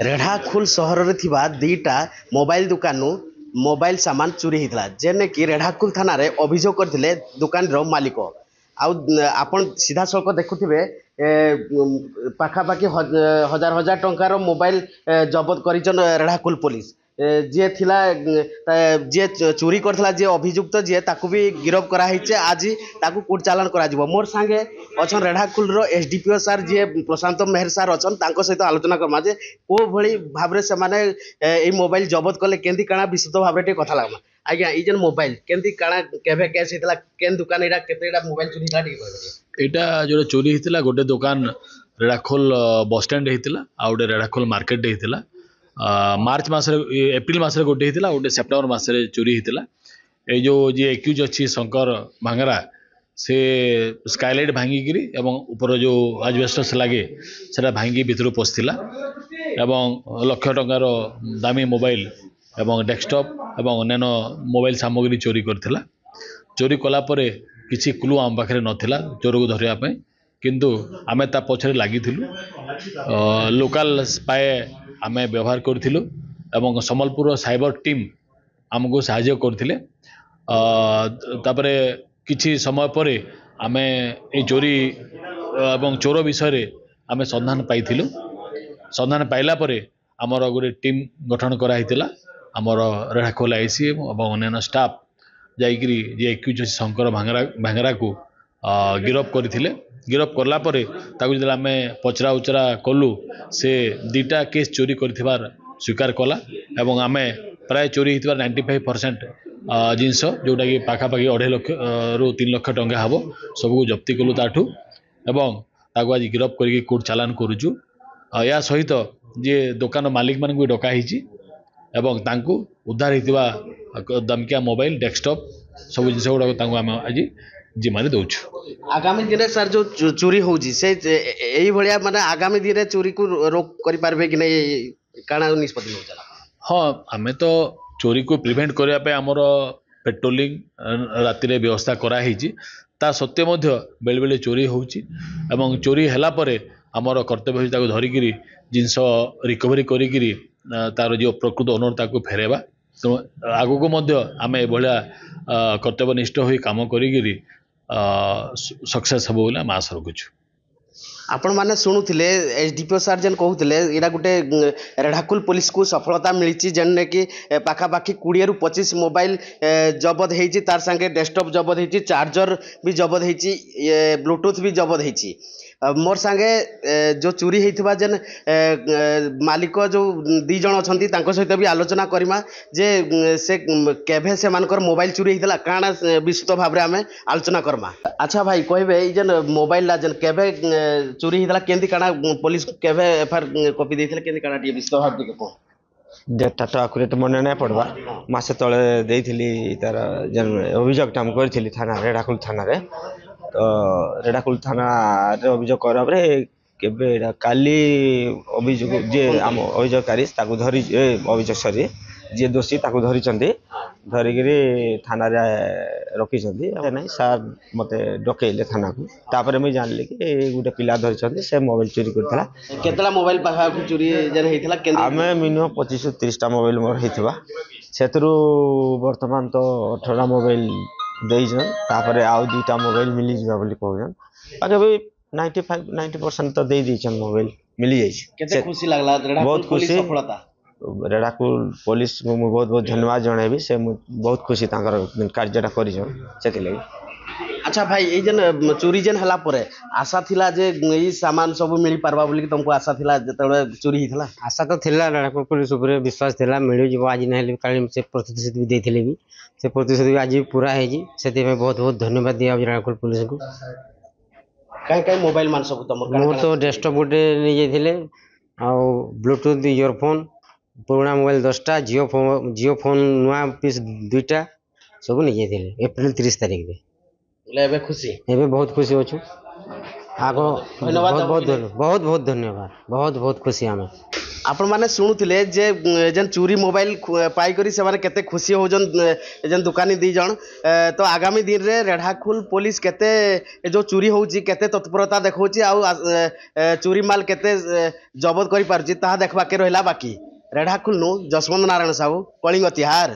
रेढ़ाखोल सहर में थिबा दीटा मोबाइल दुकान मोबाइल सामान चोरी होता जेने कि रेढ़ाखोल थाना रे अभियोग करथिले दुकान रो मालिक आउ आपण सीधा सड़क देखुथिबे पाखापाखि हजार हजार टंकार मोबाइल जबत करिचन रेढ़ाखोल पुलिस जी थिला जी चोरी करथिला जे अभियुक्त जी ताकू भी गिरफ कराई आज ताकू कोर्ट चालान करा जिवो मोर संगे अच्छा रेढ़ाखोल रो एसडीपीओ सार जी प्रशांत मेहर सार अच्छा तांको सहित आलोचना करमा जे को भली भाबरे से माने ए मोबाइल जबत कले केंदी काना विशुद्ध भाबरे टे कथा लागमा आज्ञा ई जन मोबाइल केंदी काना केभे कैसे हितला केन दुकान एटा केतेटा मोबाइल चोरी हितला टे कहबे एटा जो चोरी हितला गोटे दुकान रेढ़ाखोल बस स्टैंड हितला आ गोटे रेढ़ाखोल मार्केट हितला मार्च मास एप्रिल मास गोटे हितला गोटे सेप्टेम्बर मास चोरी हितला ए जो जी एक्यूज अच्छी शंकर भांगरा से स्काईलाइट भांगिकी एवं ऊपर जो आजबेस्टस लगे से भांगी भितर पशिला एवं लक्ष टंकार दामी मोबाइल एवं डेस्कटॉप एवं अन्य मोबाइल सामग्री चोरी करथिला चोरी कलापर किसी क्लू आम पाखे नाला चोर को धरने किंतु आमे ता पछरे लागिथिलु लोकल स्पाई आमे व्यवहार करथिलु एवं संबलपुर साइबर टीम आमको साहाय्य करथिले तापरे किछि समय पर आमे ए चोरी एवं चोर विषय रे आमे संधान पाइथिलु संधान पाइला परे आमर गोटे टीम गठन कराइतिला आमर रेढ़ाखोल आईसी एवं अन्य स्टाफ जाइकरी जे एक्यूज शंकर भांगरा को गिरफ करथिले गिरफ करला परे ताकू जदि आमे पचरा उचरा कलु से दीटा केस चोरी करथिबार स्वीकार कला एवं आमे प्राय चोरी हितबार 95% जिनस जोटा कि पाखापाखि 2.5 लाख रु 3 लाख टंका हबो सबको जप्ती कलु ताठू एवं ताकू आज गिरफ करके कोर्ट चालान करूचु या सहित जे दुकान मालिक मान को डका हिची एवं तांकू उद्धार हितबा दमकिया मोबाइल डेस्कटॉप सब जिनस गुड़ा आम आज जिम्मे दौचु आगामी दिन सर जो चोरी होउची से एई भलिया माने आगामी दिन चोरी को रोक करि पारबे कि नै काना निष्पत्ति हो चला हाँ आमे तो चोरी को प्रिवेंट करने पे आमर पेट्रोलिंग राति रे व्यवस्था कराई ता सत्वे मध्य बेले बेले चोरी होउची एवं चोरी हैला परे आमर कर्तव्य होची ताको धरिकिरी जिनस रिकवरी करिकिरी तार जो प्रकृत ओनर ताको फेरेबा तो आगु को मध्य आमे एभलिया कर्तव्यनिष्ठ होई काम करिकिरी सक्सेस हबो बोले हम आशा रखुछु आपण माने शुणुले एसडीपीओ सार जेन कहूले यहाँ गोटे रेढ़ाखोल पुलिस को सफलता मिली जेने कि पाखापाखि 20 रु 25 मोबाइल जबत होती तार संगे डेस्कटॉप जबत होती चार्जर भी जबत होती ब्लूटूथ भी जबत होती मोर संगे जो चोरी होता जेन मालिक जो 2 जन अच्छा सहित भी आलोचना करवा जे से केभे से मानकर मोबाइल चोरी होता काना विस्तृत भाव में आम आलोचना करमा अच्छा भाई कहबे जेन मोबाइल जेन केभे चोरी होता केंदी काना पुलिस केभे एफआईआर कॉपी देथिले केंदी काना टी विस्तृत भाव टिके को डेटा तो आकुरेट मन नहीं पड़वा मासे तले देइथिली तार जेन अभियोग हम करथिली थाना रेढ़ाखोल थाना रे तो रेढ़ाखोल थाना रे अभियोग करबरे केबे काली अभियोग जे हम अभियोगकारी ताकू धरी अभियोग सरी जे दोषी ताकू धरी चंदी धरिगिरी थाना रे रखी चंदी नहीं सार मते डकेले थाना को तापर मैं जानली कि गोटे पिला धरी चंदी से मोबाइल चोरी करथला केतला मोबाइल पाखा चोरी जन हेथिला केंदी आमे मिनिमम 25 से 30 टा मोबाइल मोर हेथिबा सेतरु वर्तमान तो 18 मोबाइल देइजन तापर आउ 2टा मोबाइल मिली जिबा बोली कहजन आगे भी 95-90% तो दे दीचन मोबाइल मिली जाई केते खुशी लागला बहुत खुशी सफलता रेढ़ाखोल पुलिस को मुझे बहुत बहुत धन्यवाद जनइबी से बहुत खुशी कार्यटा करिछन सेति लगी अच्छा भाई ये जन चोरी जेन हला परे आशा थिला जे ई सामान सब मिली पारबा बोली कि तुमको आशा थिला जतले चोरी हितला आशा तो थिला रेढ़ाखोल पुलिस ऊपर विश्वास थिला मिली जब आज नहीं काली से प्रतिशत भी देथिले भी से प्रतिशत भी आज पूरा है जी सेति में बहुत बहुत धन्यवाद दिया रेढ़ाखोल पुलिस को काई काई मोबाइल मान सब तुम मोर तो डेस्कटॉप गोटे नहीं जाइथिले आ ब्लूटूथ ईयरफोन पुराना मोबाइल 10टा जियो फोन नुआ पीस 2टा सब नहीं जाइथिले एप्रिल 30 तारिख रे लेबे खुशी एबे बहुत खुशी होछु आगो धन्यवाद बहुत बहुत धन्यवाद बहुत बहुत खुशी हमें। आपण मैंने शुणुले जे जेन चोरी मोबाइल पाइकरी से माने केते खुशी होजन जेन दुकानी दी जन तो आगामी दिन रे रेढ़ाखोल पुलिस केते जो चोरी होउची केते तत्परता देखौची आ चोरी माल केते जबत करि पारुची ताहा देखबा के रहला बाकी रेढ़ाखोल नु जसवंत नारायण साहू कलिंग तिहार।